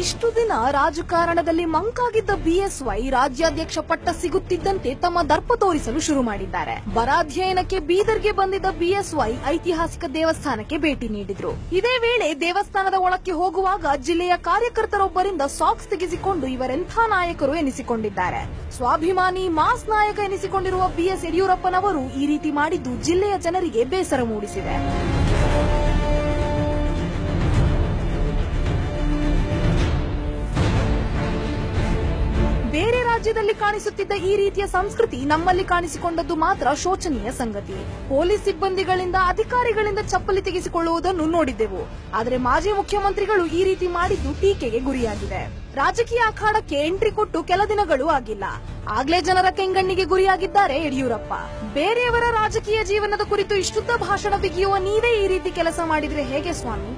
ಇಷ್ಟು ದಿನ ರಾಜಕಾರಣದಲ್ಲಿ ಮಂಕಾಗಿದ್ದ ಬಿಎಸ್ವೈ ರಾಜ್ಯಾಧ್ಯಕ್ಷ ಪಟ್ಟ ಸಿಗುತ್ತಿದ್ದಂತೆ ತಮ್ಮ ದರ್ಪ ತೋರಿಸಲು ಶುರು ಮಾಡಿದ್ದಾರೆ. ಬರಾಧ್ಯಯನಕ್ಕೆ ಬೀದರ್ಗೆ ಬಂದಿದ್ದ ಬಿಎಸ್ವೈ ಐತಿಹಾಸಿಕ ದೇವಸ್ಥಾನಕ್ಕೆ ಭೇಟಿ ನೀಡಿದ್ರು. ಇದೇ ವೇಳೆ ದೇವಸ್ಥಾನದ ಒಳಕ್ಕೆ ಹೋಗುವಾಗ ಜಿಲ್ಲೆಯ ಕಾರ್ಯಕರ್ತರೊಬ್ಬರಿಂದ ಸಾಕ್ಸ್ ತೆಗೆಸಿಕೊಂಡು ಇವರೆಂಥ ನಾಯಕರು ಎನಿಸಿಕೊಂಡಿದ್ದಾರೆ. ಸ್ವಾಭಿಮಾನಿ ಮಾಸ್ ನಾಯಕ ಎನಿಸಿಕೊಂಡಿರುವ ಬಿಎಸ್ ಯಡಿಯೂರಪ್ಪನವರು ಈ ರೀತಿ ಮಾಡಿದ್ದು ಜಿಲ್ಲೆಯ ಜನರಿಗೆ ಬೇಸರ ಮೂಡಿಸಿದೆ. ಬೇರೆ ರಾಜ್ಯದಲ್ಲಿ ಕಾಣಿಸುತ್ತಿದ್ದ ಈ ರೀತಿಯ ಸಂಸ್ಕೃತಿ ನಮ್ಮಲ್ಲಿ ಕಾಣಿಸಿಕೊಂಡದ್ದು ಮಾತ್ರ ಶೋಚನೀಯ ಸಂಗತಿ. ಪೊಲೀಸ್ ಸಿಬ್ಬಂದಿಗಳಿಂದ ಅಧಿಕಾರಿಗಳಿಂದ ಚಪ್ಪಲಿ ತೆಗೆಸಿಕೊಳ್ಳುವುದನ್ನು ನೋಡಿದ್ದೆವು. ಆದರೆ ಮಾಜಿ ಮುಖ್ಯಮಂತ್ರಿಗಳು ಈ ರೀತಿ ಮಾಡಿದ್ದು ಟೀಕೆಗೆ ಗುರಿಯಾಗಿದೆ. ರಾಜಕೀಯ ಅಖಾಡಕ್ಕೆ ಎಂಟ್ರಿ ಕೊಟ್ಟು ಕೆಲ ದಿನಗಳು ಆಗಿಲ್ಲ, ಆಗ್ಲೇ ಜನರ ಕೆಂಗಣ್ಣಿಗೆ ಗುರಿಯಾಗಿದ್ದಾರೆ ಯಡಿಯೂರಪ್ಪ. ಬೇರೆಯವರ ರಾಜಕೀಯ ಜೀವನದ ಕುರಿತು ಇಷ್ಟುದ್ದ ಭಾಷಣ ಬಿಗಿಯುವ ನೀವೇ ಈ ರೀತಿ ಕೆಲಸ ಮಾಡಿದ್ರೆ ಹೇಗೆ ಸ್ವಾಮಿ?